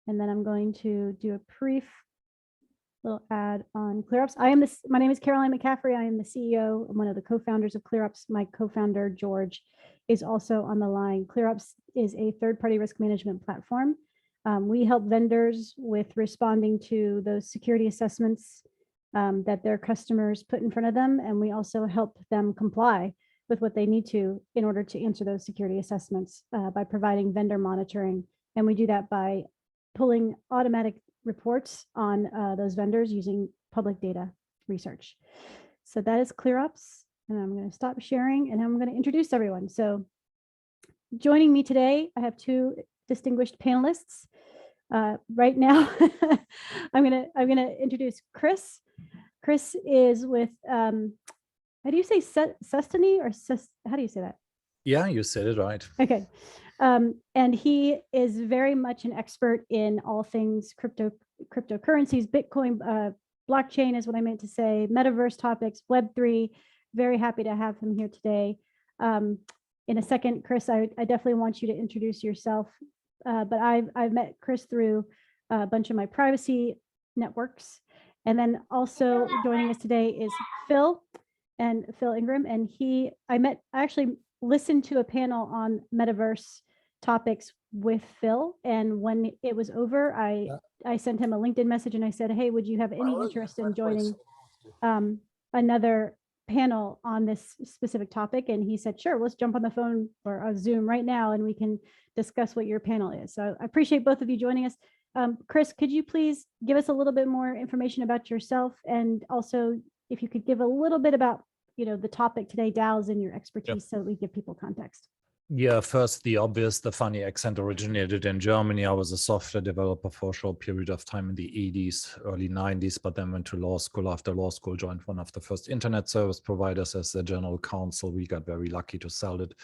and then I'm going to do a brief little ad on ClearUps. My name is Caroline McCaffrey. I am the CEO. I'm one of the co-founders of ClearUps. My co-founder, George, is also on the line. ClearUps is a third-party risk management platform. We help vendors with responding to those security assessments that their customers put in front of them. And we also help them comply with what they need to in order to answer those security assessments by providing vendor monitoring. And we do that by pulling automatic reports on those vendors using public data research. So that is ClearUps. And I'm going to stop sharing and I'm going to introduce everyone. So joining me today, I have two distinguished panelists. Right now, I'm gonna introduce Chris. Chris is with how do you say Sustany or how do you say that? Yeah, you said it right. Okay, and he is very much an expert in all things cryptocurrencies, Bitcoin, blockchain is what I meant to say, Metaverse topics, Web3. Very happy to have him here today. In a second, Chris, I definitely want you to introduce yourself. But I've met Chris through a bunch of my privacy networks. And then also joining us today is Phil Ingram. And I actually listened to a panel on Metaverse topics with Phil. And when it was over, I sent him a LinkedIn message and I said, hey, would you have any interest in joining another panel on this specific topic? And he said, sure, let's jump on the phone or a Zoom right now and we can discuss what your panel is. So I appreciate both of you joining us. Chris, could you please give us a little bit more information about yourself, and also if you could give a little bit about the topic today, DAOs, and your expertise, so we give people context. Yeah, first, the obvious, the funny accent originated in Germany. I was a software developer for a short period of time in the 80s, early 90s, but then went to law school. After law school, joined one of the first internet service providers as the general counsel. We got very lucky to sell it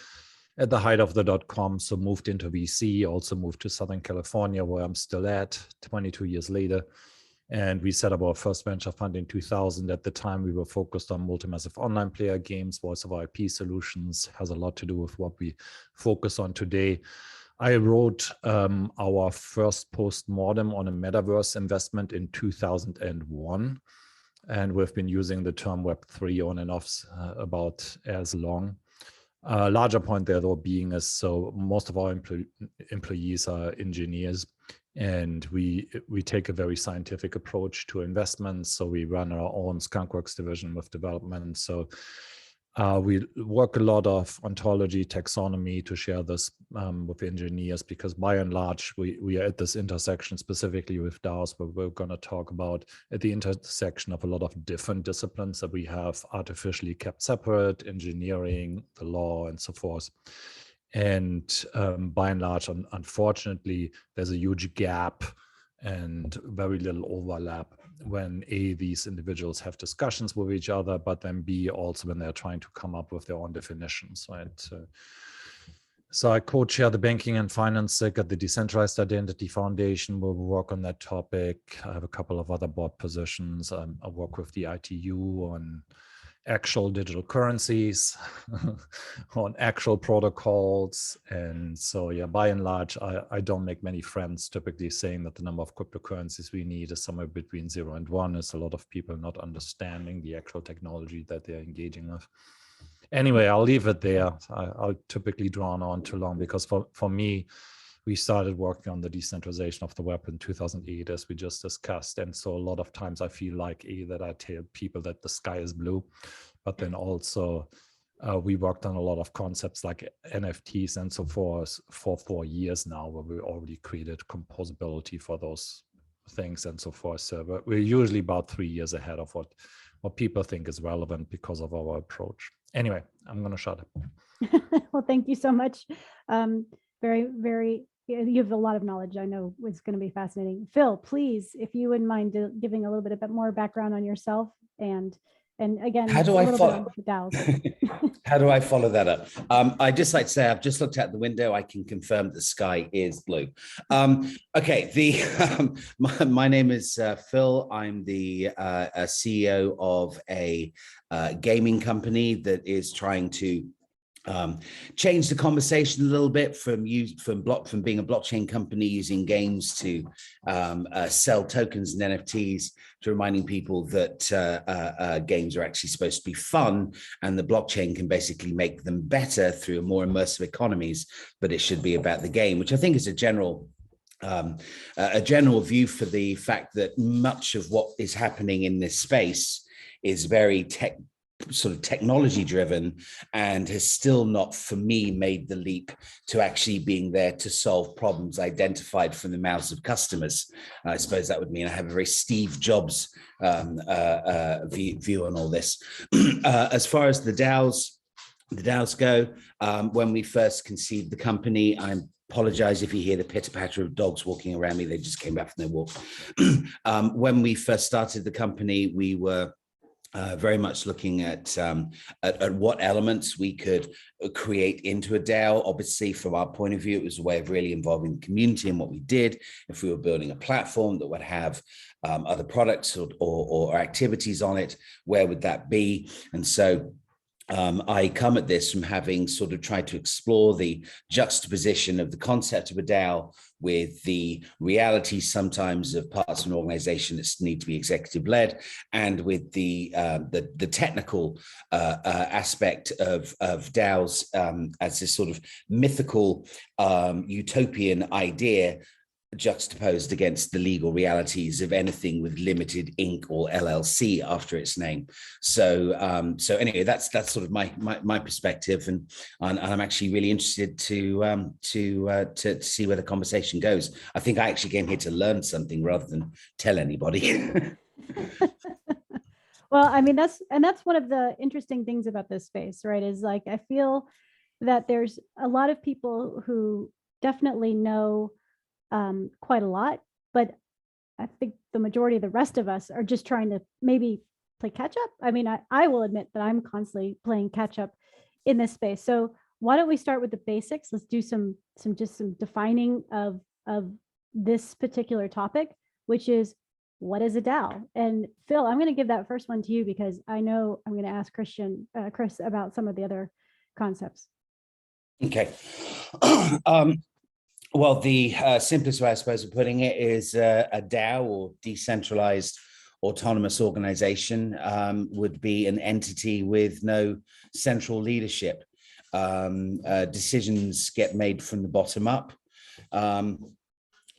at the height of the .com, so moved into VC, also moved to Southern California, where I'm still at 22 years later. And we set up our first venture fund in 2000. At the time, we were focused on multi-massive online player games, voice over IP solutions, has a lot to do with what we focus on today. I wrote our first post-mortem on a Metaverse investment in 2001. And we've been using the term Web3 on and off about as long. Larger point there, though, being is so most of our employees are engineers. And we take a very scientific approach to investments. So we run our own Skunkworks division with development. So we work a lot of ontology, taxonomy to share this with engineers, because by and large, we are at this intersection specifically with DAOs, but we're going to talk about at the intersection of a lot of different disciplines that we have artificially kept separate, engineering, the law, and so forth. And by and large, unfortunately, there's a huge gap and very little overlap when A, these individuals have discussions with each other, but then B, also when they're trying to come up with their own definitions, right? So I co-chair the Banking and Finance SIG at the Decentralized Identity Foundation, where we work on that topic. I have a couple of other board positions. I work with the ITU on actual digital currencies, on actual protocols. And so, yeah, by and large, I don't make many friends typically saying that the number of cryptocurrencies we need is somewhere between 0 and 1. It's a lot of people not understanding the actual technology that they're engaging with. Anyway, I'll leave it there. I'll typically draw on too long, because for me, we started working on the decentralization of the web in 2008, as we just discussed. And so a lot of times I feel like that I tell people that the sky is blue, but then also we worked on a lot of concepts like NFTs and so forth for 4 years now, where we already created composability for those things and so forth. So we're usually about 3 years ahead of what people think is relevant because of our approach. Anyway, I'm going to shut up. Well, thank you so much. Very, very, you have a lot of knowledge. I know it's going to be fascinating. Phil, please, if you wouldn't mind giving a little bit more background on yourself, and again, how do I follow DAOs. How do I follow that up? I just like to say, I've just looked out the window. I can confirm the sky is blue. Okay, my name is Phil. I'm the CEO of a gaming company that is trying to change the conversation a little bit from being a blockchain company using games to sell tokens and NFTs, to reminding people that games are actually supposed to be fun, and the blockchain can basically make them better through more immersive economies, but it should be about the game, which I think is a general view for the fact that much of what is happening in this space is very technology driven, and has still not, for me, made the leap to actually being there to solve problems identified from the mouths of customers. I suppose that would mean I have a very Steve Jobs view on all this. As far as the DAOs go, when we first conceived the company, I apologize if you hear the pitter patter of dogs walking around me. They just came back from their walk. When we first started the company, we were very much looking at what elements we could create into a DAO. Obviously, from our point of view, it was a way of really involving the community in what we did. If we were building a platform that would have other products or activities on it, where would that be? And so I come at this from having sort of tried to explore the juxtaposition of the concept of a DAO with the reality sometimes of parts of an organization that need to be executive led, and with the technical aspect of DAOs as this sort of mythical utopian idea, juxtaposed against the legal realities of anything with limited Inc. or LLC after its name. So anyway, that's sort of my perspective, and I'm actually really interested to see where the conversation goes. I think I actually came here to learn something rather than tell anybody. Well, I mean, that's one of the interesting things about this space, right? Is like, I feel that there's a lot of people who definitely know quite a lot, but I think the majority of the rest of us are just trying to maybe play catch up. I mean, I will admit that I'm constantly playing catch up in this space. So why don't we start with the basics? Let's do some defining of this particular topic, which is, what is a DAO? And Phil, I'm going to give that first one to you, because I know I'm going to ask Chris about some of the other concepts. Okay. Well, the simplest way, I suppose, of putting it is a DAO, or decentralized autonomous organization, would be an entity with no central leadership. Decisions get made from the bottom up.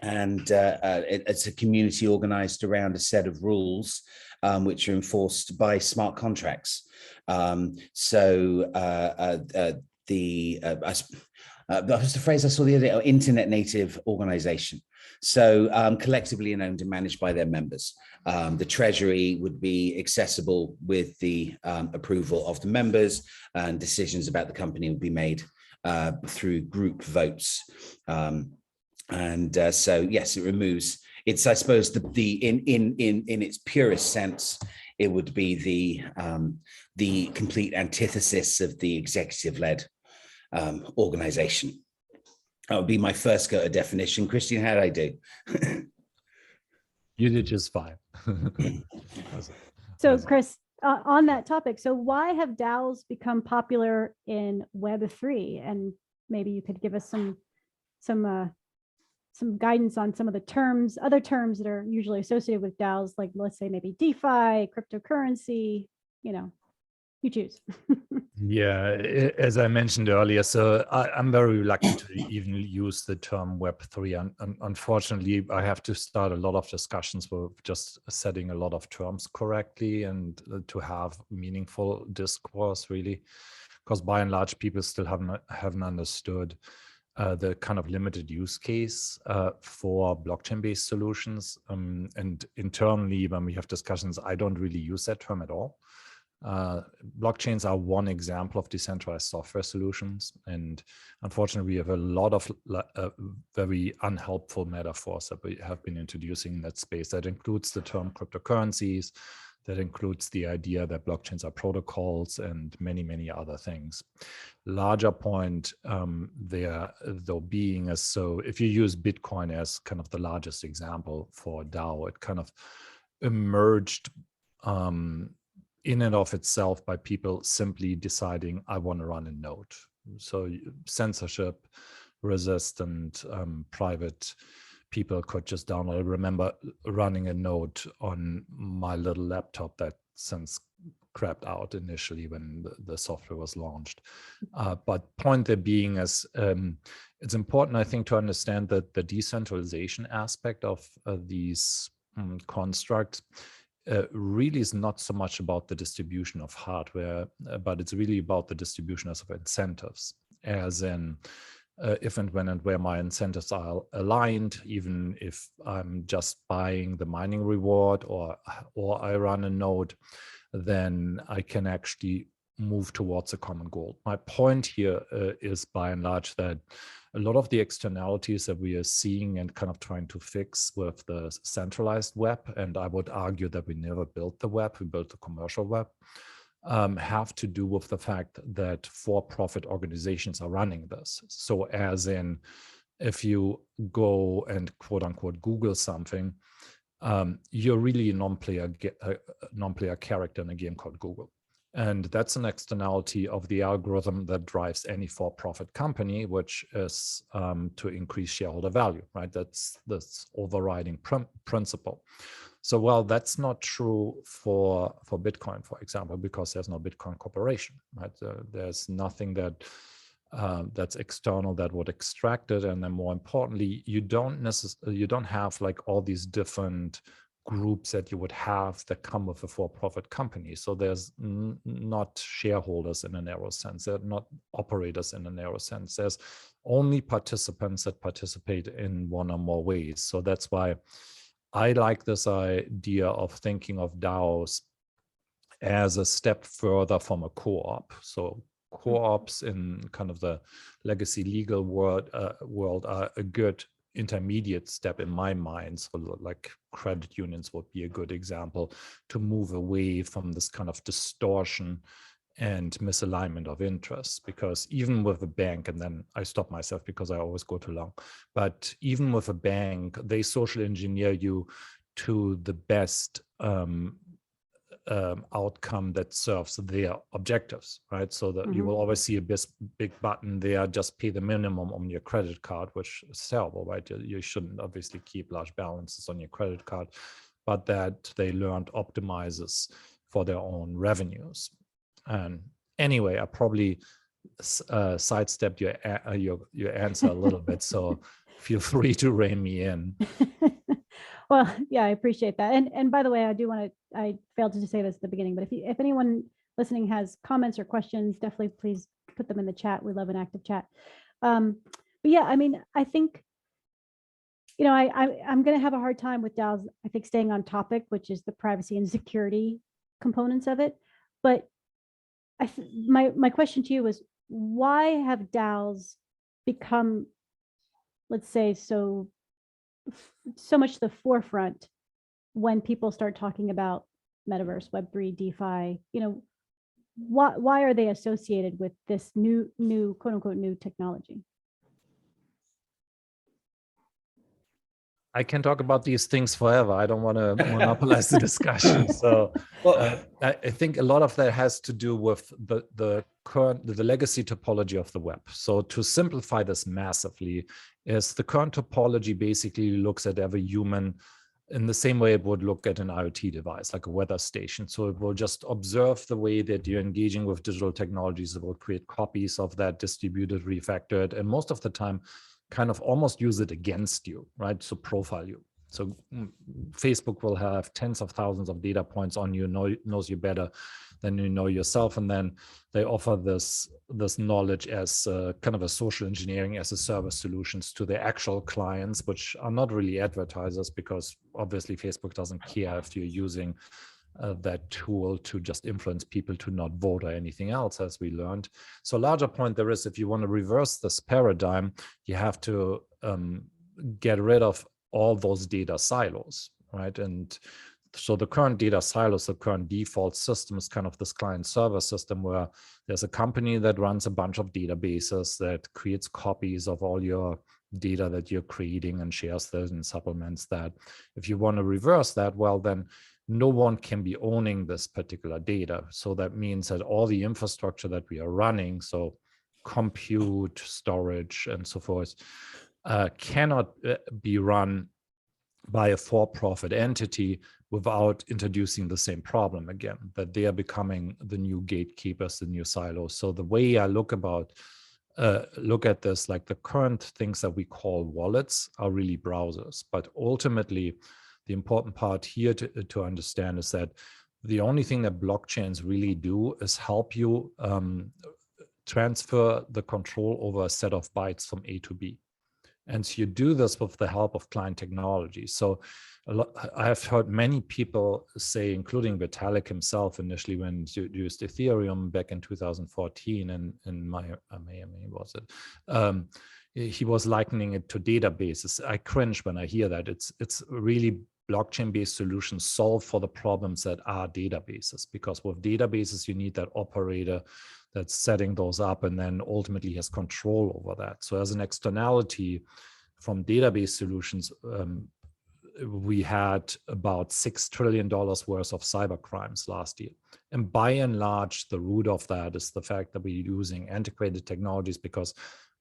It's a community organized around a set of rules, which are enforced by smart contracts. That was the phrase I saw the other day, internet native organization. So collectively owned and managed by their members. The treasury would be accessible with the approval of the members, and decisions about the company would be made through group votes. So yes, it removes, it's, I suppose, in its purest sense, it would be the complete antithesis of the executive-led organization. That would be my first go at definition. Christian, how did I do? You did just fine. So Chris, on that topic, so why have DAOs become popular in Web3? And maybe you could give us some guidance on some of the other terms that are usually associated with DAOs, like, let's say, maybe DeFi, cryptocurrency, you choose. Yeah, as I mentioned earlier, so I'm very reluctant to even use the term Web3. And unfortunately, I have to start a lot of discussions with just setting a lot of terms correctly, and to have meaningful discourse, really, because by and large, people still haven't understood the kind of limited use case for blockchain-based solutions. And internally, when we have discussions, I don't really use that term at all. Blockchains are one example of decentralized software solutions, and unfortunately we have a lot of very unhelpful metaphors that we have been introducing in that space. That includes the term cryptocurrencies, that includes the idea that blockchains are protocols, and many other things. Larger point there though being is, so if you use Bitcoin as kind of the largest example for DAO, it kind of emerged in and of itself by people simply deciding, I want to run a node. So censorship resistant private people could just download. I remember running a node on my little laptop that since crapped out initially when the software was launched. But point there being is it's important, I think, to understand that the decentralization aspect of these constructs really is not so much about the distribution of hardware, but it's really about the distribution of incentives, as in if and when and where my incentives are aligned, even if I'm just buying the mining reward or I run a node, then I can actually move towards a common goal. My point here is by and large that a lot of the externalities that we are seeing and kind of trying to fix with the centralized web, and I would argue that we never built the web, we built the commercial web, have to do with the fact that for-profit organizations are running this. So as in, if you go and quote unquote Google something, you're really a non-player character in a game called Google. And that's an externality of the algorithm that drives any for-profit company, which is to increase shareholder value, right? That's overriding principle. So, well, that's not true for Bitcoin, for example, because there's no Bitcoin corporation, right? There's nothing that that's external that would extract it, and then more importantly, you don't have like all these different groups that you would have that come with a for-profit company. So there's not shareholders in a narrow sense. They're not operators in a narrow sense. There's only participants that participate in one or more ways. So that's why I like this idea of thinking of DAOs as a step further from a co-op. So co-ops in kind of the legacy legal world are a good intermediate step in my mind. So like credit unions would be a good example to move away from this kind of distortion and misalignment of interests, because even with a bank, and then I stop myself because I always go too long, but even with a bank, they social engineer you to the best outcome that serves their objectives, right? So that you will always see a big button there, just pay the minimum on your credit card, which is terrible, right? You shouldn't obviously keep large balances on your credit card, but that they learned optimizes for their own revenues. And anyway, I probably sidestepped your answer a little bit, so feel free to rein me in. Well, yeah, I appreciate that. And by the way, I failed to say this at the beginning, but if anyone listening has comments or questions, definitely please put them in the chat. We love an active chat. But yeah, I mean, I think, you know, I'm going to have a hard time with DAOs, I think, staying on topic, which is the privacy and security components of it. But my question to you is, why have DAOs become, let's say, so much the forefront when people start talking about Metaverse, Web3, DeFi? You know, why are they associated with this new quote unquote new technology? I can talk about these things forever. I don't want to monopolize the discussion. So I think a lot of that has to do with the legacy topology of the web. So to simplify this massively, is the current topology basically looks at every human in the same way it would look at an IoT device, like a weather station. So it will just observe the way that you're engaging with digital technologies. It will create copies of that, distributed, refactored, and most of the time kind of almost use it against you, right? So profile you. So Facebook will have tens of thousands of data points on you, knows you better than you know yourself. And then they offer this knowledge as kind of a social engineering as a service solutions to their actual clients, which are not really advertisers, because obviously Facebook doesn't care if you're using that tool to just influence people to not vote or anything else, as we learned. So larger point there is, if you want to reverse this paradigm, you have to get rid of all those data silos, right? And so the current data silos, the current default system is kind of this client server system where there's a company that runs a bunch of databases that creates copies of all your data that you're creating and shares those and supplements that. If you want to reverse that, well, then no one can be owning this particular data. So that means that all the infrastructure that we are running, so compute, storage, and so forth, cannot be run by a for-profit entity without introducing the same problem again, that they are becoming the new gatekeepers, the new silos. So the way I look at this, like the current things that we call wallets are really browsers. But ultimately, the important part here to understand is that the only thing that blockchains really do is help you transfer the control over a set of bytes from A to B. And so you do this with the help of client technology. So I have heard many people say, including Vitalik himself initially when he used Ethereum back in 2014 and in Miami, was it? He was likening it to databases. I cringe when I hear that. It's really blockchain-based solutions solve for the problems that are databases, because with databases, you need that operator that's setting those up and then ultimately has control over that. So as an externality from database solutions, we had about $6 trillion worth of cyber crimes last year. And by and large, the root of that is the fact that we're using antiquated technologies, because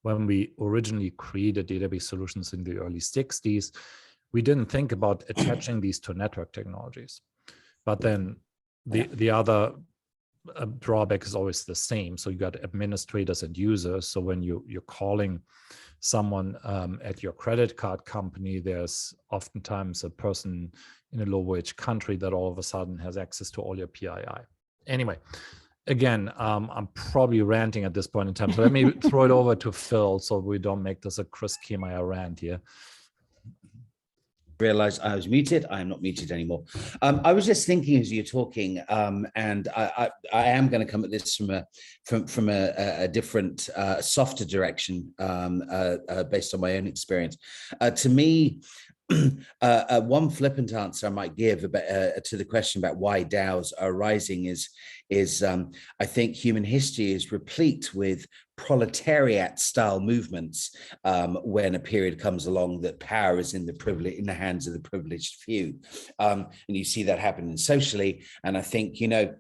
when we originally created database solutions in the early 60s, we didn't think about attaching these to network technologies. But then the other drawback is always the same. So you got administrators and users. So when you're calling someone at your credit card company, there's oftentimes a person in a low-wage country that all of a sudden has access to all your PII. Anyway, again, I'm probably ranting at this point in time. So let me throw it over to Phil so we don't make this a Chris Kiemeyer rant here. Realized I was muted. I am not muted anymore. I was just thinking as you're talking, and I am going to come at this from a different, softer direction based on my own experience. To me, one flippant answer I might give about, to the question about why DAOs are rising is I think human history is replete with proletariat style movements when a period comes along that power is in the hands of the privileged few, and you see that happening socially. And I think, you know,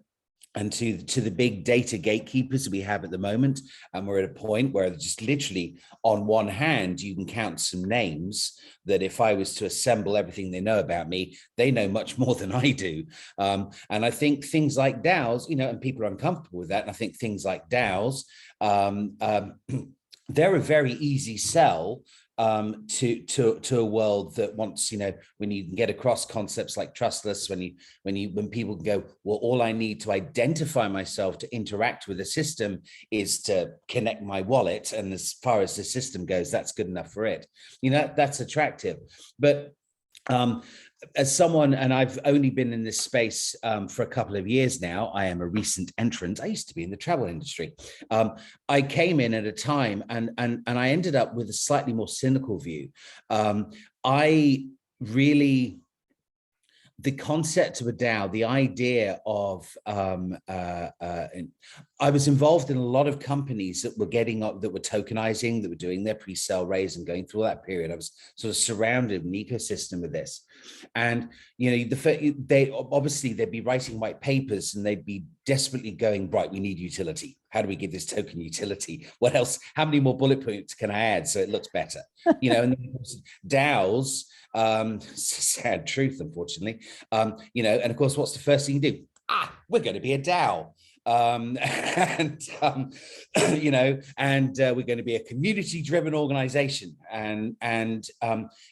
and to the big data gatekeepers we have at the moment, and we're at a point where just literally on one hand you can count some names that if I was to assemble everything they know about me, they know much more than I do. And I think things like DAOs, you know, and people are uncomfortable with that. And I think things like DAOs, they're a very easy sell to a world that wants, you know, when you can get across concepts like trustless, when people can go, well, all I need to identify myself to interact with the system is to connect my wallet, and as far as the system goes, that's good enough for it. You know, that's attractive. But as someone, and I've only been in this space for a couple of years now, I am a recent entrant. I used to be in the travel industry. I came in at a time and I ended up with a slightly more cynical view. The concept of a DAO, the idea of, I was involved in a lot of companies that were tokenizing, that were doing their pre-sale raise and going through all that period. I was sort of surrounded in an ecosystem with this. And, you know, they'd be writing white papers and they'd be desperately going, right, we need utility. How do we give this token utility? What else? How many more bullet points can I add so it looks better? You know, and then of course, DAOs, sad truth, unfortunately. You know, and of course, what's the first thing you do? We're going to be a DAO. You know, and we're going to be a community-driven organization. And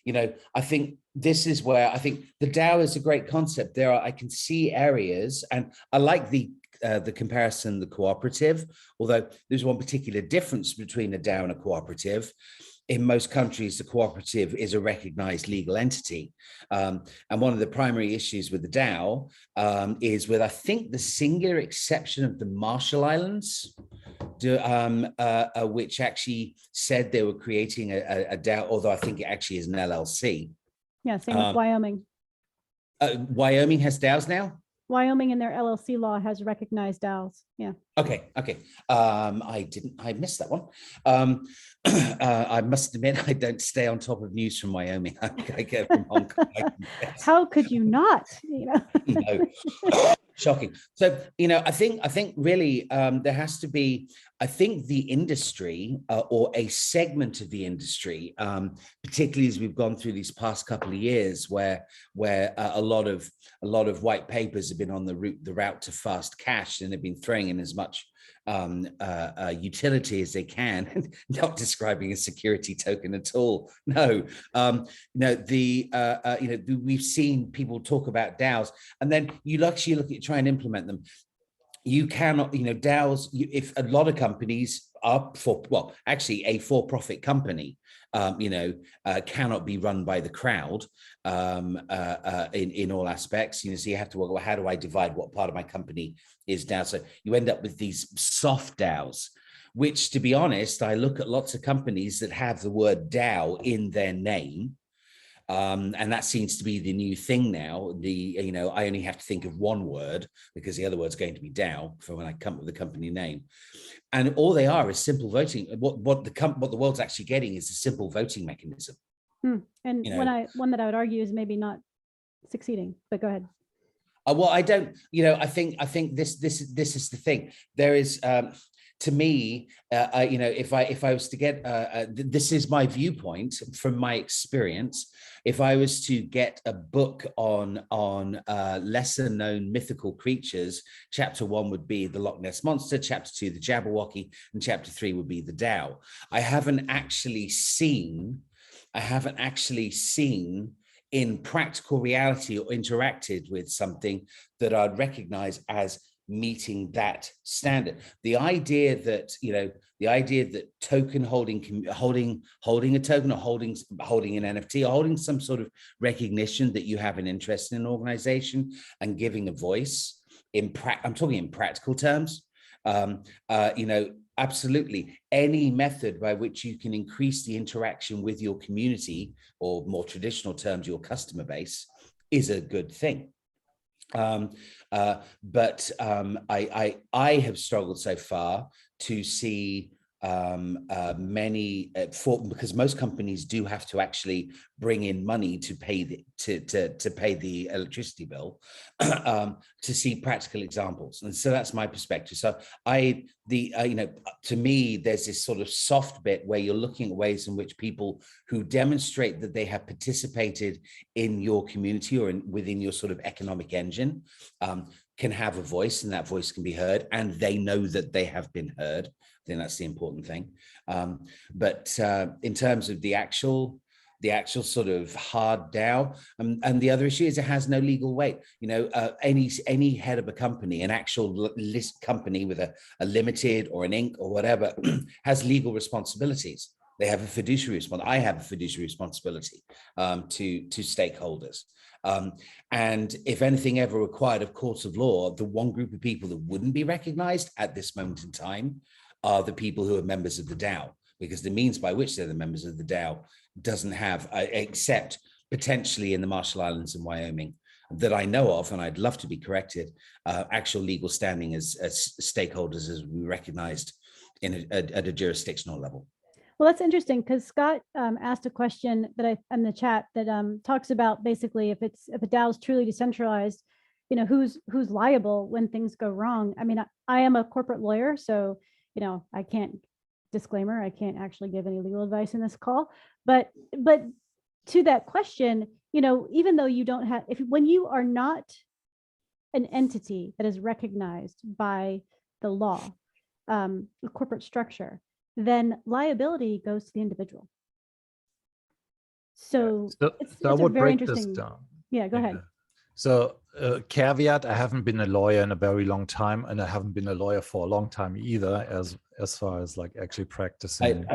you know, I think this is where I think the DAO is a great concept. I can see areas, and I like the comparison, the cooperative, although there's one particular difference between a DAO and a cooperative. In most countries, the cooperative is a recognized legal entity. And one of the primary issues with the DAO is with, I think, the singular exception of the Marshall Islands, which actually said they were creating a DAO, although I think it actually is an LLC. Yeah, same with Wyoming. Wyoming has DAOs now? Wyoming in their LLC law has recognized DAOs. Yeah. Okay. I missed that one. I must admit, I don't stay on top of news from Wyoming. I get from Hong Kong. How could you not? You know? No. Shocking. So, I think really there has to be, I think the industry or a segment of the industry, particularly as we've gone through these past couple of years, where a lot of white papers have been on the route to fast cash, and they've been throwing in as much utility as they can, not describing a security token at all. No, we've seen people talk about DAOs, and then you actually look at try and implement them. You cannot, DAOs, if a lot of companies are a for-profit company, cannot be run by the crowd in all aspects. So you have to work, well, how do I divide what part of my company is DAO? So you end up with these soft DAOs, which, to be honest, I look at lots of companies that have the word DAO in their name. And that seems to be the new thing now. I only have to think of one word because the other word's going to be DAO for when I come up with the company name. And all they are is simple voting. What the world's actually getting is a simple voting mechanism. And one that I would argue is maybe not succeeding, but go ahead. Well, I don't, I think this is the thing. There is, to me, if I was to get, this is my viewpoint from my experience. If I was to get a book on lesser known mythical creatures, chapter 1 would be the Loch Ness Monster, chapter 2, the Jabberwocky, and chapter 3 would be the DAO. I haven't actually seen in practical reality or interacted with something that I'd recognize as meeting that standard. The idea that token holding a token, or holding an NFT, or holding some sort of recognition that you have an interest in an organization and giving a voice I'm talking in practical terms. Absolutely any method by which you can increase the interaction with your community, or more traditional terms, your customer base, is a good thing. But I have struggled so far to see because most companies do have to actually bring in money to pay the electricity bill, to see practical examples. And so that's my perspective. So to me, there's this sort of soft bit where you're looking at ways in which people who demonstrate that they have participated in your community or within your sort of economic engine can have a voice, and that voice can be heard, and they know that they have been heard. I think that's the important thing. But in terms of the actual sort of hard DAO, and the other issue is it has no legal weight. Any head of a company, an actual list company with a limited or an Inc. or whatever, has legal responsibilities. They have a fiduciary responsibility. I have a fiduciary responsibility to stakeholders. And if anything ever required of courts of law, the one group of people that wouldn't be recognized at this moment in time are the people who are members of the DAO, because the means by which they're the members of the DAO doesn't have, except potentially in the Marshall Islands and Wyoming, that I know of, and I'd love to be corrected, actual legal standing as stakeholders as we recognized at a jurisdictional level. Well, that's interesting, because Scott asked a question that in the chat that talks about basically if a DAO is truly decentralized, who's liable when things go wrong. I mean, I am a corporate lawyer, so I can't, disclaimer, I can't actually give any legal advice in this call. But to that question, even though you don't have, when you are not an entity that is recognized by the law, the corporate structure, then liability goes to the individual. So it's I would very break interesting. this down. Yeah, go ahead. So caveat, I haven't been a lawyer in a very long time, and I haven't been a lawyer for a long time either, as far as like actually practicing.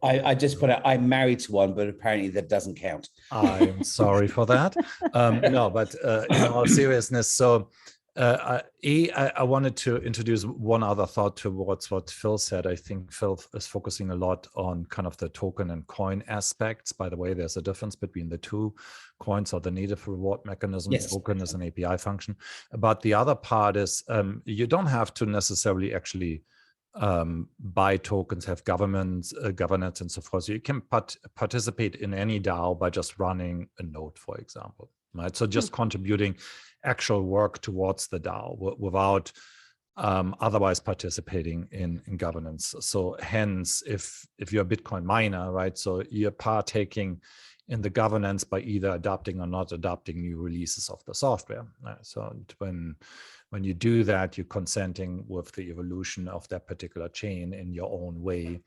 I just put out, I'm married to one, but apparently that doesn't count. I'm sorry for that. No, but in all seriousness, so I wanted to introduce one other thought towards what Phil said. I think Phil is focusing a lot on kind of the token and coin aspects. By the way, there's a difference between the two. Coins are the native reward mechanism. Yes. Token is an API function. But the other part is you don't have to necessarily actually buy tokens, have governance and so forth. So you can participate in any DAO by just running a node, for example. right? So just contributing actual work towards the DAO without otherwise participating in governance. So hence, if you're a Bitcoin miner, right, so you're partaking in the governance by either adopting or not adopting new releases of the software. So when you do that, you're consenting with the evolution of that particular chain in your own way,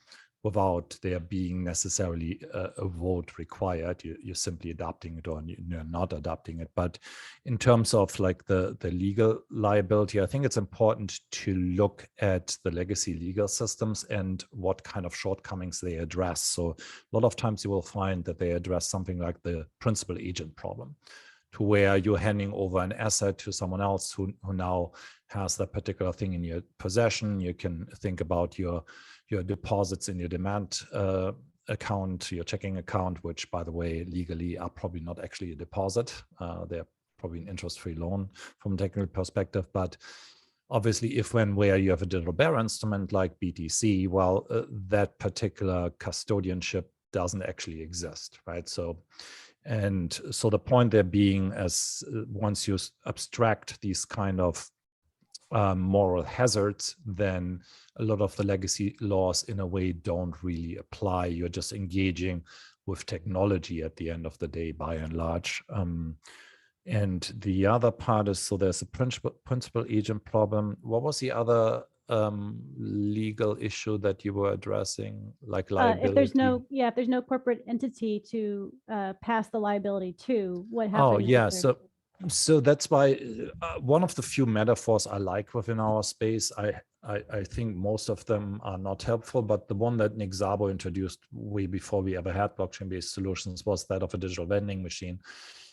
without there being necessarily a vote required. You're simply adopting it, or you're not adopting it. But in terms of like the legal liability, I think it's important to look at the legacy legal systems and what kind of shortcomings they address. So a lot of times you will find that they address something like the principal agent problem, to where you're handing over an asset to someone else who now has that particular thing in your possession. You can think about your deposits in your demand account, your checking account, which, by the way, legally are probably not actually a deposit. They're probably an interest-free loan from a technical perspective. But obviously, if when where you have a digital bearer instrument like BTC, well, that particular custodianship doesn't actually exist, right? So the point there being, as once you abstract these kind of moral hazards, then a lot of the legacy laws in a way don't really apply. You're just engaging with technology at the end of the day, by and large. And the other part is, so there's a principal agent problem. What was the other legal issue that you were addressing, like liability? If there's no corporate entity to pass the liability to, what happens? Oh yeah, so that's why one of the few metaphors I like within our space, I think most of them are not helpful, but the one that Nick Szabo introduced way before we ever had blockchain-based solutions was that of a digital vending machine.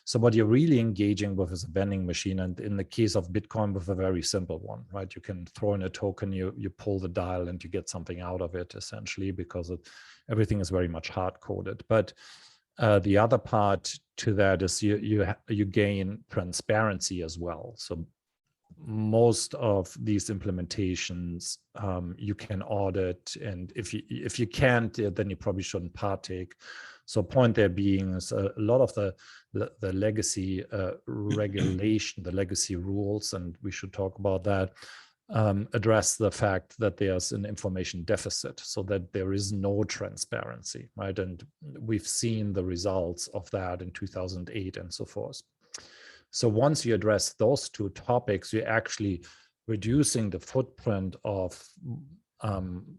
So what you're really engaging with is a vending machine, and in the case of Bitcoin, with a very simple one, right? You can throw in a token, you pull the dial, and you get something out of it, essentially, because everything is very much hard-coded. But the other part to that is you gain transparency as well. So most of these implementations you can audit, and if you can't, then you probably shouldn't partake. So point there being is a lot of the legacy regulation, the legacy rules, and we should talk about that, address the fact that there's an information deficit, so that there is no transparency, right? And we've seen the results of that in 2008 and so forth. So once you address those two topics, you're actually reducing the footprint of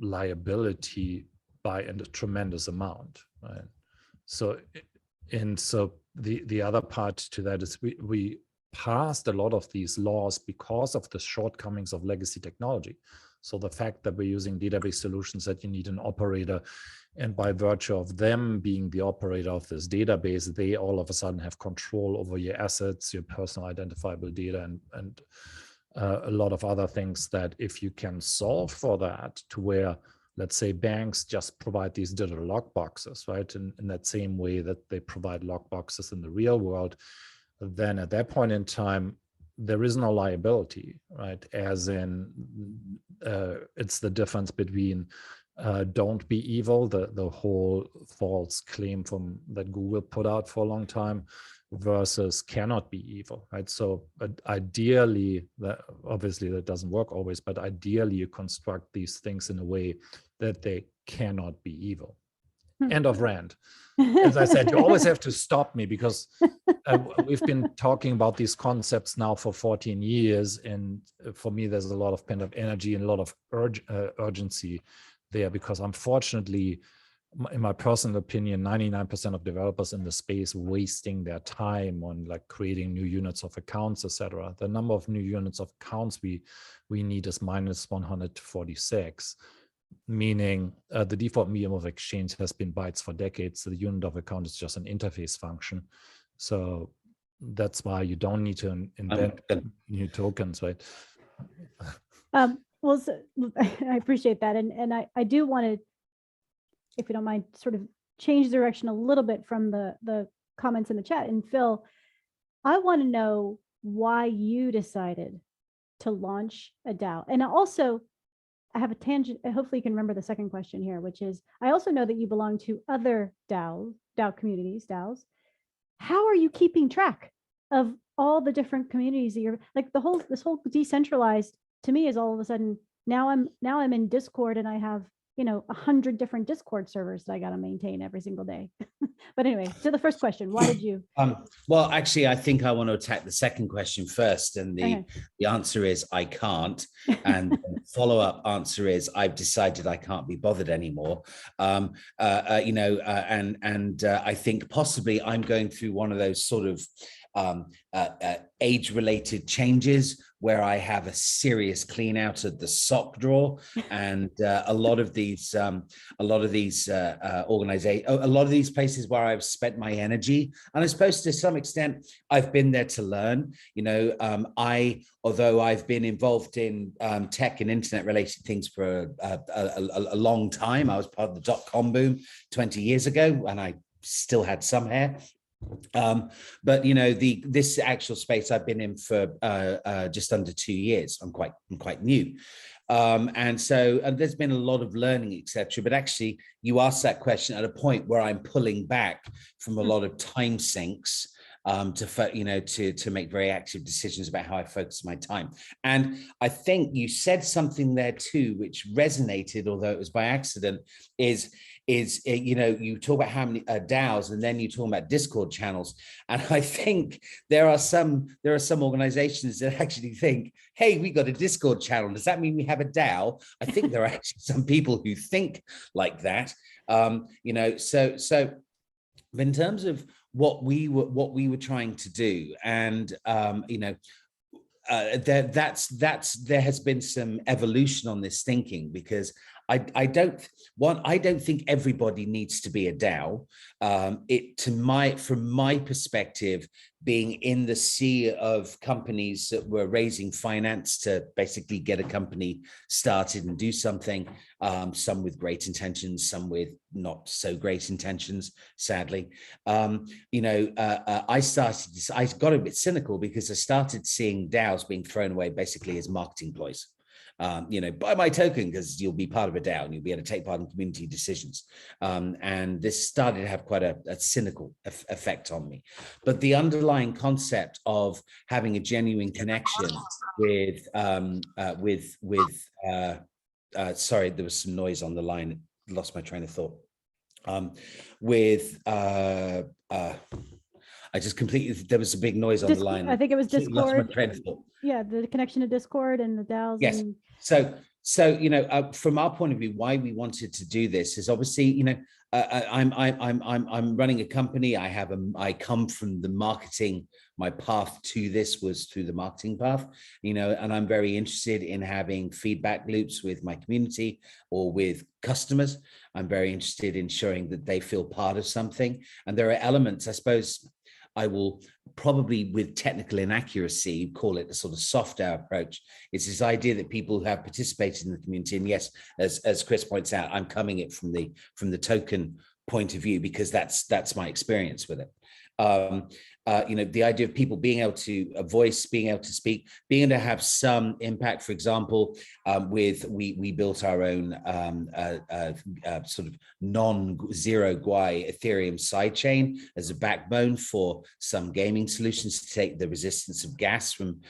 liability by a tremendous amount, right? So the other part to that is we passed a lot of these laws because of the shortcomings of legacy technology. So the fact that we're using database solutions, that you need an operator, and by virtue of them being the operator of this database, they all of a sudden have control over your assets, your personal identifiable data, and a lot of other things that if you can solve for that, to where, let's say, banks just provide these digital lockboxes, right? In that same way that they provide lockboxes in the real world, then at that point in time, there is no liability, right? As in, it's the difference between don't be evil, the whole false claim from that Google put out for a long time, versus cannot be evil, right? So ideally, obviously that doesn't work always, but ideally you construct these things in a way that they cannot be evil. End of rant. As I said, you always have to stop me, because we've been talking about these concepts now for 14 years. And for me, there's a lot of pent-up energy and a lot of urgency there, because unfortunately, in my personal opinion, 99% of developers in the space wasting their time on like creating new units of accounts, etc. The number of new units of accounts we need is minus 146. Meaning the default medium of exchange has been bytes for decades. So the unit of account is just an interface function. So that's why you don't need to invent new tokens, right? Well, so, I appreciate that. And I do want to, if you don't mind, sort of change direction a little bit from the comments in the chat. And Phil, I want to know why you decided to launch a DAO. And also, I have a tangent. Hopefully you can remember the second question here, which is, I also know that you belong to other DAO communities, DAOs. How are you keeping track of all the different communities that you're like this whole decentralized to me is all of a sudden now I'm in Discord and I have 100 different Discord servers that I got to maintain every single day. But anyway, so the first question, why did you? Well, actually, I think I want to attack the second question first, and the answer is I can't. And the follow-up answer is I've decided I can't be bothered anymore. I think possibly I'm going through one of those sort of age-related changes where I have a serious clean out of the sock drawer, and a lot of these places where I've spent my energy, and I suppose to some extent I've been there to learn. Although I've been involved in tech and internet-related things for a long time, I was part of the dot-com boom 20 years ago, and I still had some hair. But this actual space I've been in for just under 2 years. I'm quite new. And there's been a lot of learning, etc. But actually, you asked that question at a point where I'm pulling back from a lot of time sinks to make very active decisions about how I focus my time. And I think you said something there too, which resonated, although it was by accident, is you talk about how many DAOs, and then you talk about Discord channels. And I think there are some organizations that actually think, hey, we got a Discord channel. Does that mean we have a DAO? I think there are actually some people who think like that. So in terms of what we were trying to do, and there has been some evolution on this thinking, because I don't think everybody needs to be a DAO. From my perspective, being in the sea of companies that were raising finance to basically get a company started and do something, some with great intentions, some with not so great intentions, sadly. I got a bit cynical because I started seeing DAOs being thrown away basically as marketing ploys. Buy my token because you'll be part of a DAO and you'll be able to take part in community decisions. And this started to have quite a cynical effect on me. But the underlying concept of having a genuine connection with sorry, there was some noise on the line. Lost my train of thought. I just completely, there was a big noise on the line. I think it was Discord. Lost my train of thought. Yeah, the connection to Discord and the DAOs. Yes. So from our point of view, why we wanted to do this is obviously, I'm running a company. I come from the marketing. My path to this was through the marketing path, and I'm very interested in having feedback loops with my community or with customers. I'm very interested in ensuring that they feel part of something. And there are elements, I suppose, I will probably, with technical inaccuracy, call it a sort of soft DAO approach. It's this idea that people who have participated in the community, and yes, as Chris points out, I'm coming it from the token point of view because that's my experience with it. The idea of people being able to voice, being able to speak, being able to have some impact. For example, we built our own sort of non-zero GUI Ethereum sidechain as a backbone for some gaming solutions to take the resistance of gas from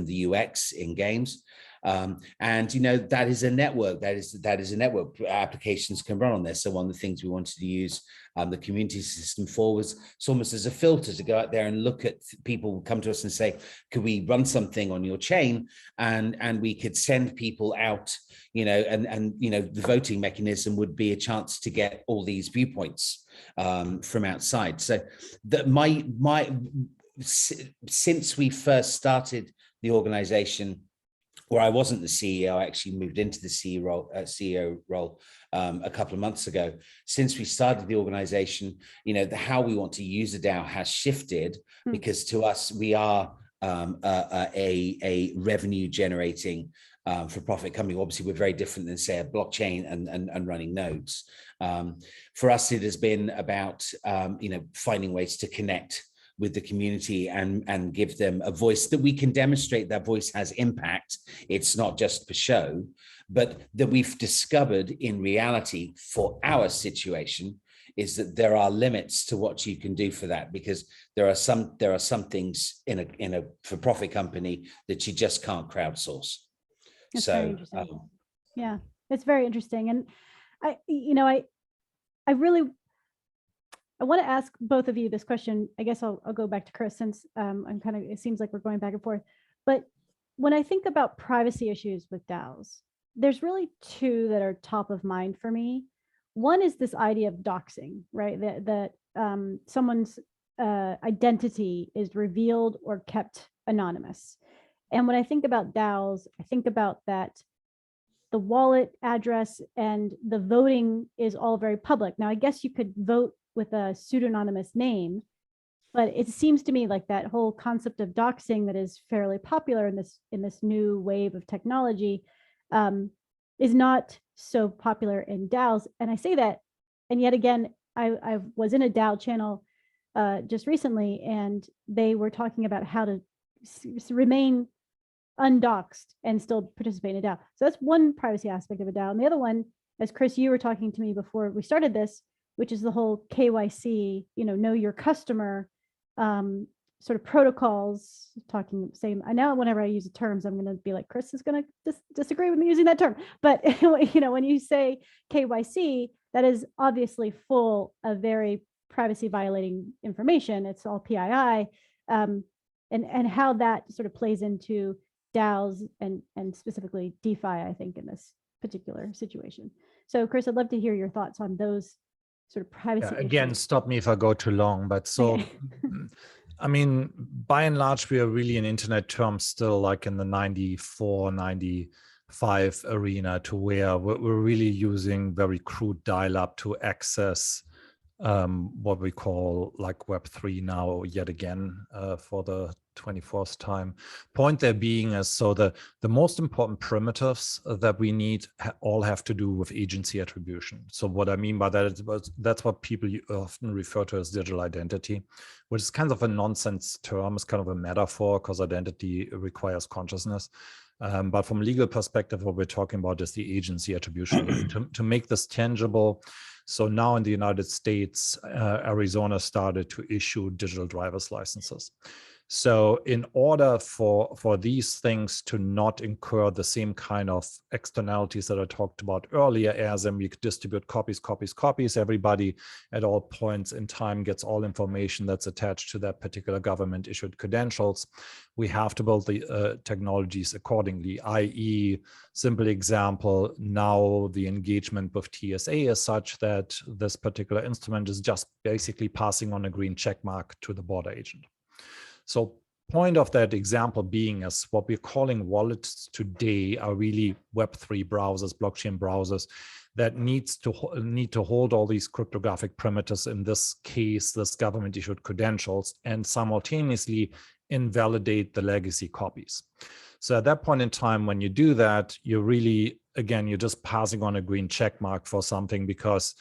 the UX in games. And that is a network. That is a network. Applications can run on there. So one of the things we wanted to use the community system for was it's almost as a filter to go out there and look at people come to us and say, could we run something on your chain? And we could send people out, and the voting mechanism would be a chance to get all these viewpoints from outside. So that since we first started the organization, where I wasn't the CEO, I actually moved into the CEO role a couple of months ago. Since we started the organization, how we want to use a DAO has shifted because to us, we are a revenue generating for-profit company. Obviously, we're very different than, say, a blockchain and running nodes. For us, it has been about finding ways to connect with the community and give them a voice that we can demonstrate that voice has impact. It's not just for show, but that we've discovered in reality for our situation is that there are limits to what you can do for that, because there are some things in a for-profit company that you just can't crowdsource. That's very interesting. Yeah, it's very interesting. And I want to ask both of you this question. I guess I'll go back to Chris, since it seems like we're going back and forth. But when I think about privacy issues with DAOs, there's really two that are top of mind for me. One is this idea of doxing, right? That someone's identity is revealed or kept anonymous. And when I think about DAOs, I think about that the wallet address and the voting is all very public. Now, I guess you could vote with a pseudonymous name, but it seems to me like that whole concept of doxing that is fairly popular in this new wave of technology is not so popular in DAOs. And I say that, and yet again, I was in a DAO channel just recently, and they were talking about how to remain undoxed and still participate in a DAO. So that's one privacy aspect of a DAO. And the other one, as Chris, you were talking to me before we started this, which is the whole KYC, know your customer sort of protocols, I know whenever I use the terms, I'm going to be like, Chris is going to disagree with me using that term. But, when you say KYC, that is obviously full of very privacy violating information. It's all PII, and how that sort of plays into DAOs and specifically DeFi, I think, in this particular situation. So Chris, I'd love to hear your thoughts on those sort of privacy again issues. Stop me if I go too long, but so Okay. I mean, by and large, we are really in internet terms still like in the 94, 95 arena, to where we're really using very crude dial-up to access what we call like Web3 now, yet again, for the 24th time. Point there being is, so the most important primitives that we need all have to do with agency attribution. So what I mean by that is that's what people often refer to as digital identity, which is kind of a nonsense term. It's kind of a metaphor, because identity requires consciousness. But from a legal perspective, what we're talking about is the agency attribution. To make this tangible, so now in the United States, Arizona started to issue digital driver's licenses. So in order for these things to not incur the same kind of externalities that I talked about earlier, as in we distribute copies, everybody at all points in time gets all information that's attached to that particular government issued credentials, we have to build the technologies accordingly, i.e. simple example, now the engagement with TSA is such that this particular instrument is just basically passing on a green check mark to the border agent. So point of that example being is what we're calling wallets today are really Web3 browsers, blockchain browsers that need to hold all these cryptographic primitives, in this case, this government issued credentials, and simultaneously invalidate the legacy copies. So at that point in time, when you do that, you're really, again, you're just passing on a green check mark for something, because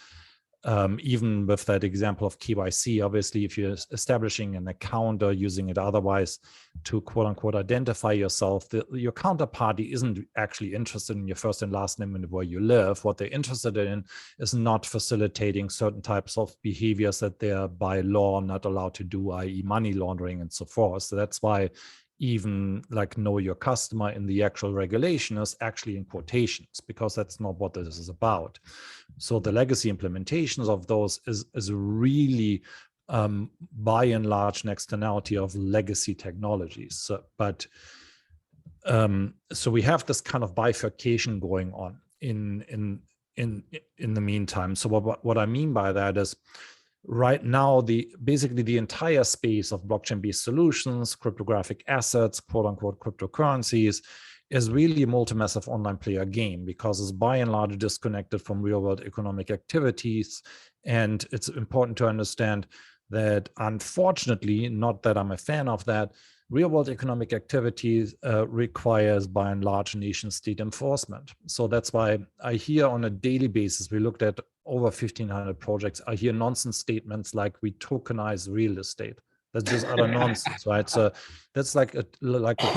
even with that example of KYC, obviously, if you're establishing an account or using it otherwise to quote unquote identify yourself, your counterparty isn't actually interested in your first and last name and where you live. What they're interested in is not facilitating certain types of behaviors that they're by law not allowed to do, i.e. money laundering and so forth. So that's why even like know your customer in the actual regulation is actually in quotations, because that's not what this is about. So the legacy implementations of those is really by and large an externality of legacy technologies. So we have this kind of bifurcation going on in the meantime. So what I mean by that is, right now, basically the entire space of blockchain-based solutions, cryptographic assets, quote-unquote cryptocurrencies, is really a multi-massive online player game, because it's by and large disconnected from real-world economic activities. And it's important to understand that, unfortunately, not that I'm a fan of that, real-world economic activities requires, by and large, nation-state enforcement. So that's why I hear on a daily basis, we looked at over 1,500 projects, I hear nonsense statements like we tokenize real estate. That's just utter nonsense, right? So that's like a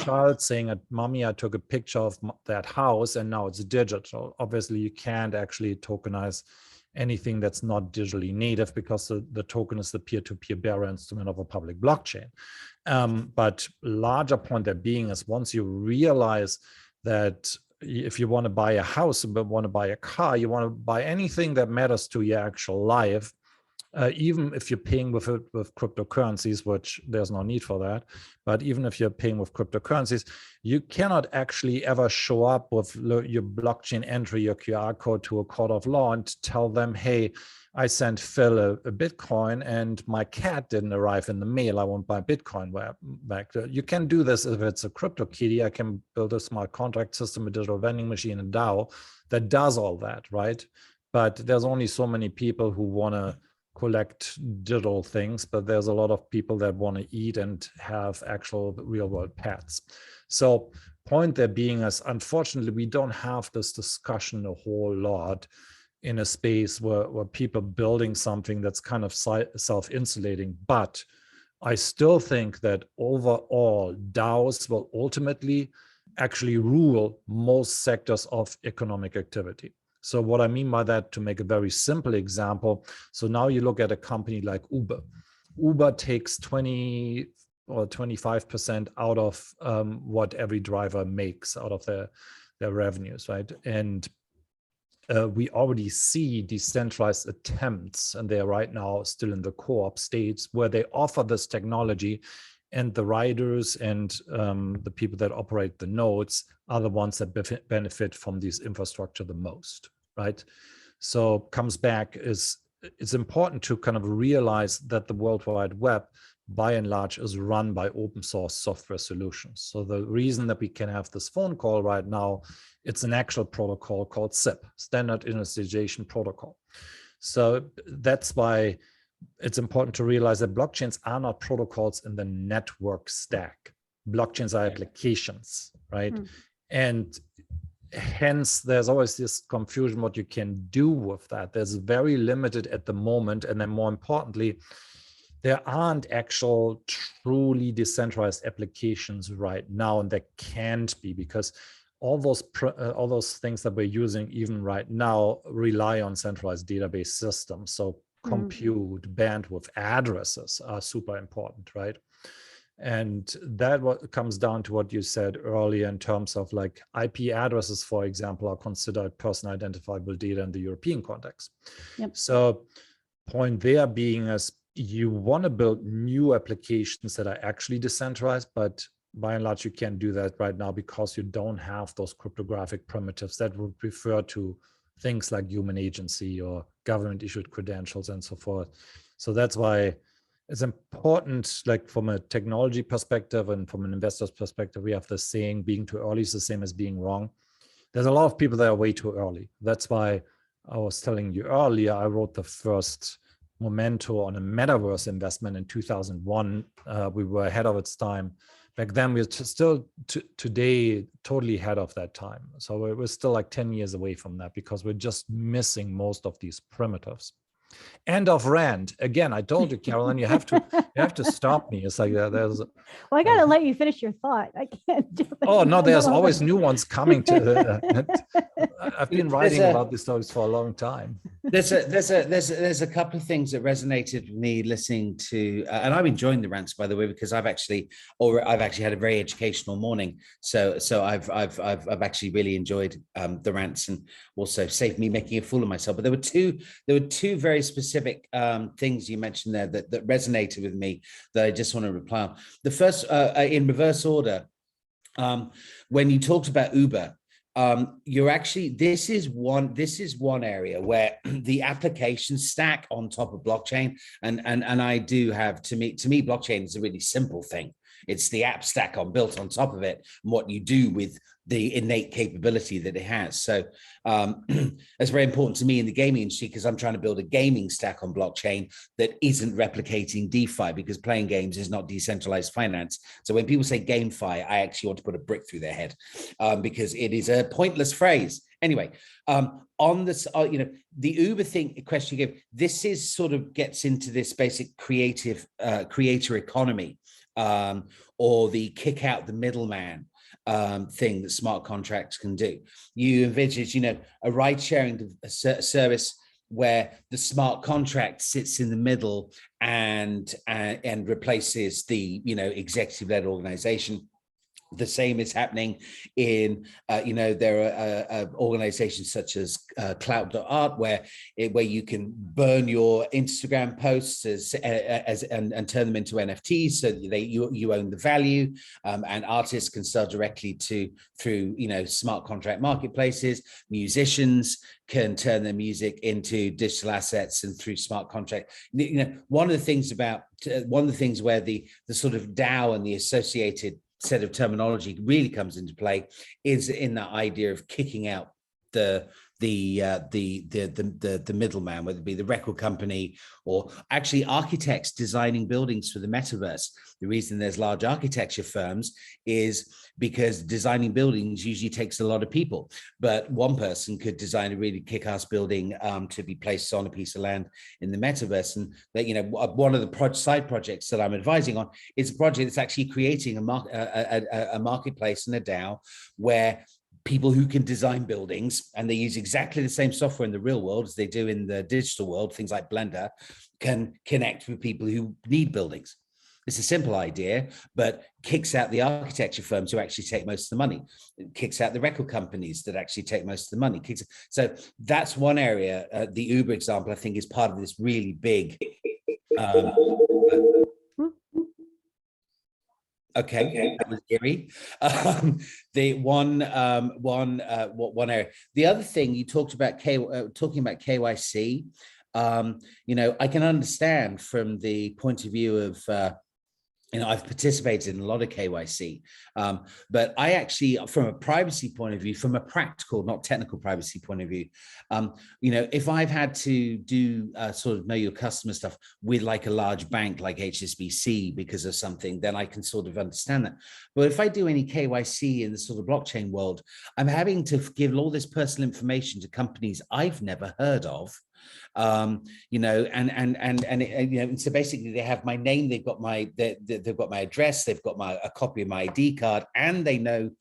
child saying, "Mommy, I took a picture of that house and now it's digital." Obviously, you can't actually tokenize anything that's not digitally native, because the token is the peer-to-peer bearer instrument of a public blockchain. But larger point there being is, once you realize that if you want to buy a house, but want to buy a car, you want to buy anything that matters to your actual life, even if you're paying with cryptocurrencies, which there's no need for that, but even if you're paying with cryptocurrencies, you cannot actually ever show up with your blockchain entry, your QR code to a court of law and tell them, hey, I sent Phil a Bitcoin and my cat didn't arrive in the mail. I want my Bitcoin back. You can do this if it's a crypto kitty. I can build a smart contract system, a digital vending machine, a DAO that does all that, right? But there's only so many people who want to collect digital things, but there's a lot of people that want to eat and have actual real world pets. So point there being is, unfortunately, we don't have this discussion a whole lot in a space where people building something that's kind of self-insulating. But I still think that overall DAOs will ultimately actually rule most sectors of economic activity. So what I mean by that, to make a very simple example, so now you look at a company like Uber. Uber takes 20 or 25% out of what every driver makes out of their revenues, right? And we already see decentralized attempts, and they're right now still in the co-op states, where they offer this technology, and the riders and the people that operate the nodes are the ones that benefit from this infrastructure the most, right? So comes back is, it's important to kind of realize that the World Wide Web, by and large, is run by open source software solutions. So the reason that we can have this phone call right now, it's an actual protocol called SIP, Standard Initialization Protocol. So that's why it's important to realize that blockchains are not protocols in the network stack. Blockchains are applications, right? And hence there's always this confusion what you can do with that. There's very limited at the moment, and then more importantly, there aren't actual truly decentralized applications right now, and there can't be, because all those things that we're using even right now rely on centralized database systems. So compute, bandwidth, addresses are super important, right? And that what comes down to what you said earlier in terms of like IP addresses, for example, are considered personal identifiable data in the European context. Yep. So point there being is, you want to build new applications that are actually decentralized, but by and large, you can't do that right now because you don't have those cryptographic primitives that would refer to things like human agency or government issued credentials and so forth. So that's why it's important, like from a technology perspective and from an investor's perspective, we have the saying, being too early is the same as being wrong. There's a lot of people that are way too early. That's why I was telling you earlier, I wrote the first memento on a Metaverse investment in 2001. We were ahead of its time. Back then, we were still today totally ahead of that time. So we're still like 10 years away from that because we're just missing most of these primitives. End of rant. Again, I told you, Carolyn, you have to stop me. It's like there's. Well, I got to let you finish your thought. I can't do it. Oh no, there's always new ones coming to. I've been writing about these stories for a long time. There's a couple of things that resonated with me listening to, and I'm enjoying the rants, by the way, because I've actually had a very educational morning. So I've actually really enjoyed the rants, and also saved me making a fool of myself. But there were two very specific things you mentioned there that resonated with me that I just want to reply on. The first, in reverse order, when you talked about Uber. You're actually, this is one area where the application stack on top of blockchain, and I do have, to me blockchain is a really simple thing. It's the app stack built on top of it, and what you do with the innate capability that it has. So that's very important to me in the gaming industry, because I'm trying to build a gaming stack on blockchain that isn't replicating DeFi, because playing games is not decentralized finance. So when people say GameFi, I actually want to put a brick through their head, because it is a pointless phrase. Anyway, on this, the Uber thing question you gave, this is sort of gets into this basic creator economy, or the kick out the middleman thing that smart contracts can do. You envisage, a ride sharing service where the smart contract sits in the middle and replaces the, you know, executive-led organization. The same is happening in, you know, there are organizations such as Cloud.art, where you can burn your Instagram posts and turn them into NFTs, so that you own the value, and artists can sell directly through, you know, smart contract marketplaces. Musicians can turn their music into digital assets and through smart contract. You know, one of the things where the sort of DAO and the associated set of terminology really comes into play is in that idea of kicking out the middleman, whether it be the record company or actually architects designing buildings for the metaverse. The reason there's large architecture firms is because designing buildings usually takes a lot of people, but one person could design a really kick-ass building to be placed on a piece of land in the metaverse. And that, you know, one of the side projects that I'm advising on is a project that's actually creating a marketplace and a DAO where people who can design buildings, and they use exactly the same software in the real world as they do in the digital world, things like Blender, can connect with people who need buildings. It's a simple idea, but kicks out the architecture firms who actually take most of the money. It kicks out the record companies that actually take most of the money. So that's one area. The Uber example, I think, is part of this really big. Okay, that was eerie. The one area. The other thing you talked about, talking about KYC. You know, I can understand from the point of view of. You know, I've participated in a lot of KYC, but I actually, from a privacy point of view, from a practical, not technical privacy point of view, you know, if I've had to do sort of know your customer stuff with like a large bank like HSBC because of something, then I can sort of understand that. But if I do any KYC in the sort of blockchain world, I'm having to give all this personal information to companies I've never heard of. You know, you know, so basically they have my name, they've got my address, they've got a copy of my ID card, and they know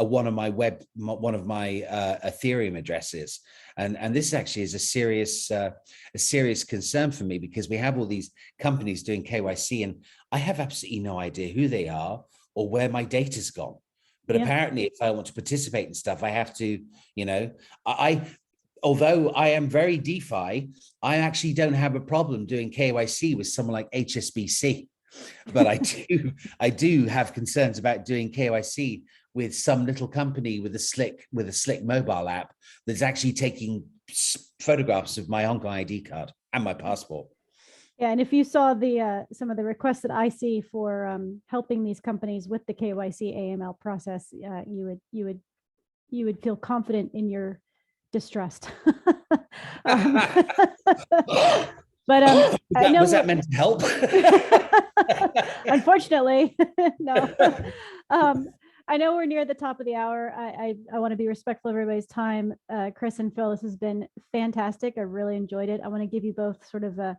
one of my Ethereum addresses. And this actually is a serious concern for me, because we have all these companies doing KYC, and I have absolutely no idea who they are or where my data's gone. But apparently, if I want to participate in stuff, I have to, you know, although I am very DeFi, I actually don't have a problem doing KYC with someone like HSBC, but I do have concerns about doing KYC with some little company with a slick mobile app that's actually taking photographs of my Hong Kong ID card and my passport. Yeah, and if you saw the some of the requests that I see for helping these companies with the KYC AML process, you would feel confident in your distrust. But was that meant to help? Unfortunately, no. I know we're near the top of the hour. I want to be respectful of everybody's time. Chris and Phil, this has been fantastic. I really enjoyed it. I want to give you both sort of a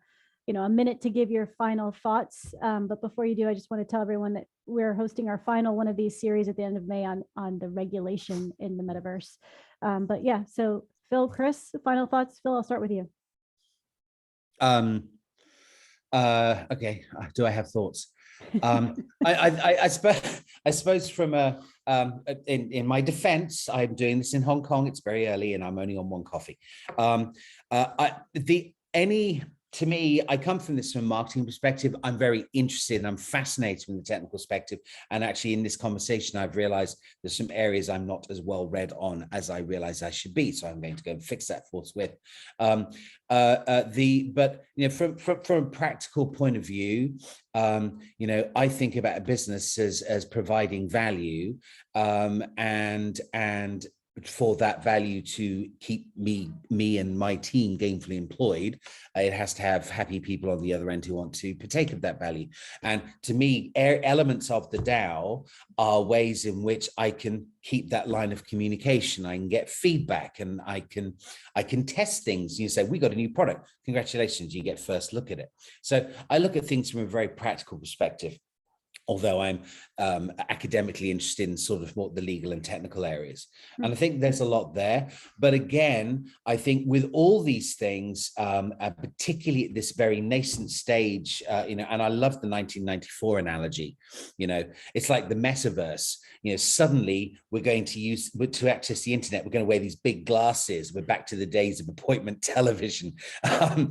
minute to give your final thoughts. But before you do, I just want to tell everyone that we're hosting our final one of these series at the end of May on the regulation in the metaverse. But yeah, so Phil, Chris, final thoughts. Phil, I'll start with you. Okay, do I have thoughts? I suppose from in my defense, I'm doing this in Hong Kong. It's very early and I'm only on one coffee. To me, I come from this from a marketing perspective. I'm very interested and I'm fascinated with the technical perspective. And actually in this conversation, I've realized there's some areas I'm not as well read on as I realize I should be. So I'm going to go and fix that forthwith. But from a practical point of view, I think about a business as providing value and for that value to keep me and my team gainfully employed, it has to have happy people on the other end who want to partake of that value. And to me, elements of the DAO are ways in which I can keep that line of communication. I can get feedback and I can test things. You say, we got a new product. Congratulations, you get first look at it. So I look at things from a very practical perspective. although I'm academically interested in sort of more the legal and technical areas. And I think there's a lot there. But again, I think with all these things, particularly at this very nascent stage, and I love the 1994 analogy, it's like the metaverse. Suddenly we're going to access the internet, we're going to wear these big glasses. We're back to the days of appointment television. I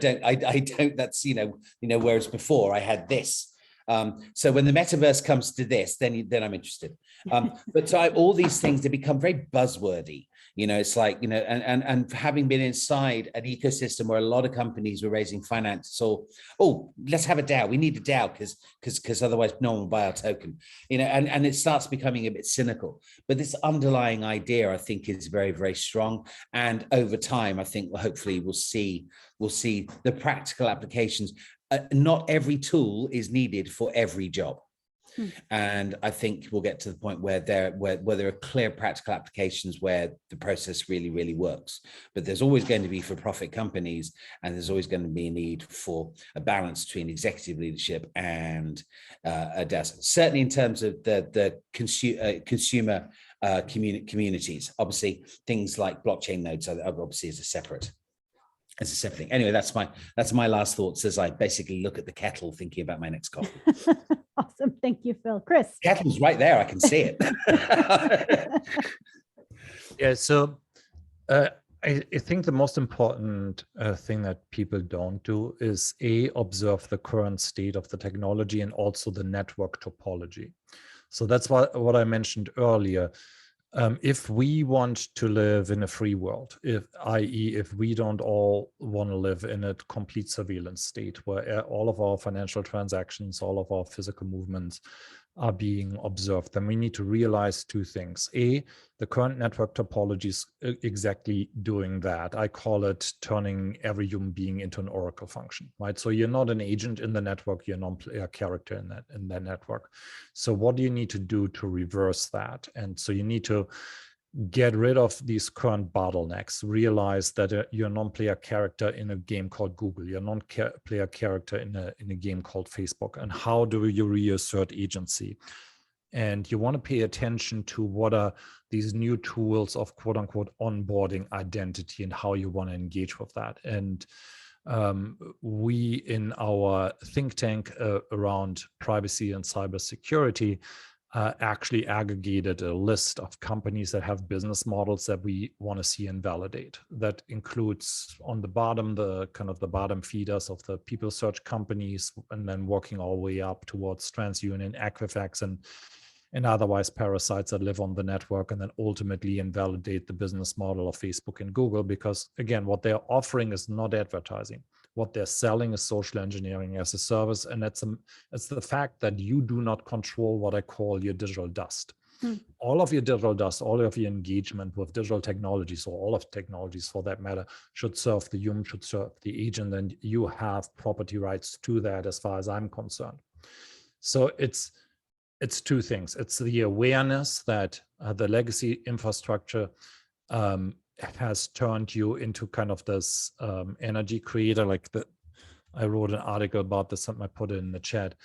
don't, that's, whereas before I had this. So when the metaverse comes to this, then I'm interested. But so all these things, they become very buzzwordy. It's like, and having been inside an ecosystem where a lot of companies were raising finance, so, let's have a DAO. We need a DAO because otherwise no one will buy our token. And it starts becoming a bit cynical. But this underlying idea, I think, is very, very strong. And over time, I think hopefully we'll see the practical applications. Not every tool is needed for every job. And I think we'll get to the point where there are clear practical applications where the process really, really works. But there's always going to be for-profit companies, and there's always going to be a need for a balance between executive leadership and a DAO. Certainly in terms of the consumer communities. Obviously, things like blockchain nodes are obviously as a separate thing. Anyway, that's my last thoughts as I basically look at the kettle thinking about my next coffee. Awesome. Thank you, Phil. Chris. Kettle's right there. I can see it. Yeah, so I think the most important thing that people don't do is observe the current state of the technology and also the network topology. So that's what I mentioned earlier. If we want to live in a free world, i.e. if we don't all want to live in a complete surveillance state where all of our financial transactions, all of our physical movements are being observed, then we need to realize two things. The current network topology is exactly doing that. I call it turning every human being into an oracle function, right? So you're not an agent in the network, you're a non-player character in that network. So what do you need to do to reverse that? And so you need to get rid of these current bottlenecks, realize that you're a non-player character in a game called Google, you're a non-player character in a game called Facebook, and how do you reassert agency? And you want to pay attention to what are these new tools of quote unquote onboarding identity and how you want to engage with that. And we in our think tank around privacy and cybersecurity actually aggregated a list of companies that have business models that we want to see and validate. That includes on the bottom, the bottom feeders of the people search companies, and then working all the way up towards TransUnion, Equifax, and otherwise parasites that live on the network, and then ultimately invalidate the business model of Facebook and Google, because again, what they're offering is not advertising. What they're selling is social engineering as a service, and it's the fact that you do not control what I call your digital dust. All of your digital dust, all of your engagement with digital technologies, or all of technologies for that matter, should serve the human, should serve the agent, and you have property rights to that as far as I'm concerned. So it's two things. It's the awareness that the legacy infrastructure has turned you into kind of this energy creator. I wrote an article about this, and I put it in the chat,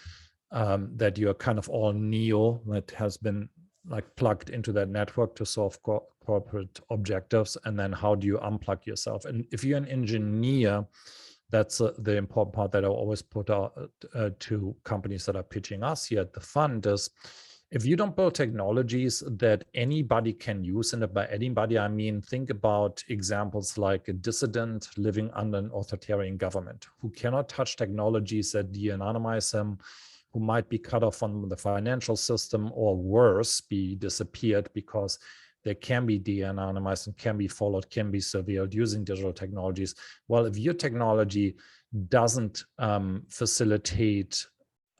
that you're kind of all neo that has been like plugged into that network to solve corporate objectives. And then how do you unplug yourself? And if you're an engineer, that's the important part that I always put out to companies that are pitching us here at the fund is, if you don't build technologies that anybody can use, and by anybody, I mean, think about examples like a dissident living under an authoritarian government who cannot touch technologies that de-anonymize them, who might be cut off from the financial system, or worse, be disappeared because they can be de-anonymized and can be followed, can be surveilled using digital technologies. Well, if your technology doesn't facilitate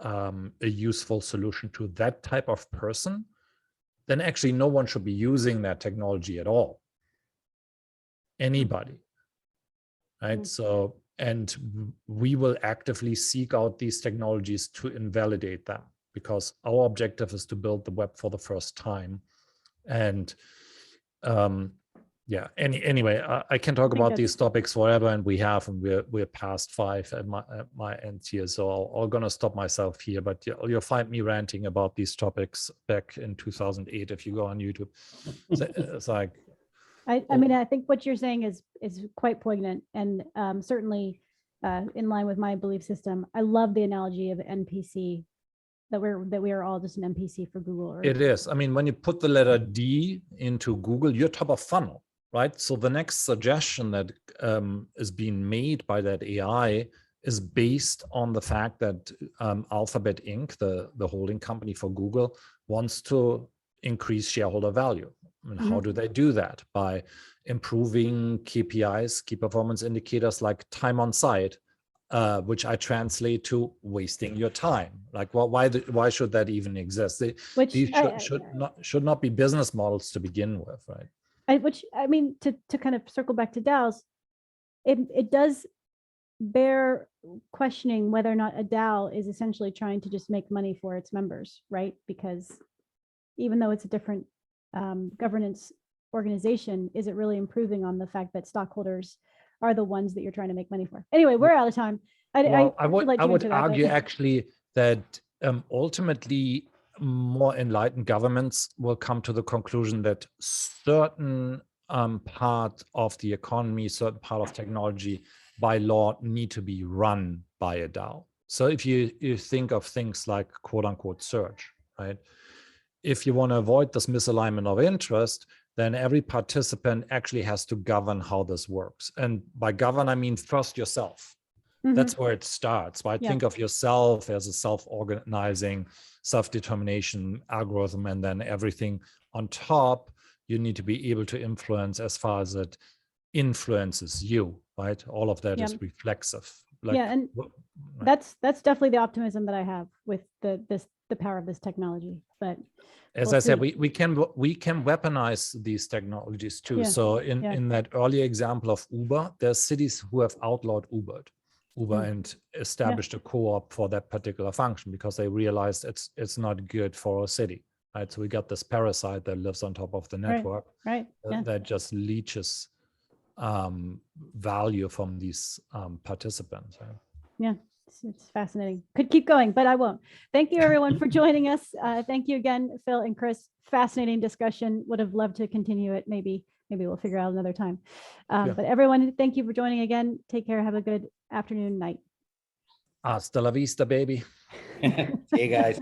a useful solution to that type of person, then actually no one should be using that technology at all. Anybody, right? So, and we will actively seek out these technologies to invalidate them, because our objective is to build the web for the first time. And Yeah. Anyway, I can talk think about that's- these topics forever, and we're past 5 at my end here, so I'm gonna stop myself here. But you'll find me ranting about these topics back in 2008 if you go on YouTube. So, it's like, I mean, I think what you're saying is quite poignant, and certainly in line with my belief system. I love the analogy of NPC, that we are all just an NPC for Google. Or, it is. I mean, when you put the letter D into Google, you're top of funnel, right? So the next suggestion that is being made by that AI is based on the fact that Alphabet Inc., the holding company for Google, wants to increase shareholder value. And how do they do that? By improving KPIs, key performance indicators like time on site, which I translate to wasting your time. Like, why should that even exist? These should not be business models to begin with, right? Which I mean, to kind of circle back to DAOs, it does bear questioning whether or not a DAO is essentially trying to just make money for its members, right? Because even though it's a different governance organization, is it really improving on the fact that stockholders are the ones that you're trying to make money for? Anyway, we're out of time. I would argue actually that ultimately more enlightened governments will come to the conclusion that certain part of the economy, certain part of technology by law need to be run by a DAO. So if you think of things like quote unquote search, right? If you want to avoid this misalignment of interest, then every participant actually has to govern how this works. And by govern, I mean first yourself. That's where it starts, right? Yeah. Think of yourself as a self-organizing, self-determination algorithm, and then everything on top, you need to be able to influence as far as it influences you, right? All of that is reflexive. Like, yeah, and that's definitely the optimism that I have with the power of this technology. But as I said, we can weaponize these technologies too. So in that early example of Uber, there's cities who have outlawed Uber and established a co-op for that particular function because they realized it's not good for a city, right? So we got this parasite that lives on top of the network, right. that just leaches value from these participants. Right? Yeah, it's fascinating. Could keep going, but I won't. Thank you everyone for joining us. Thank you again, Phil and Chris. Fascinating discussion. Would have loved to continue it. Maybe we'll figure out another time. But everyone, thank you for joining again. Take care. Have a good afternoon, night. Hasta la vista, baby. See you guys.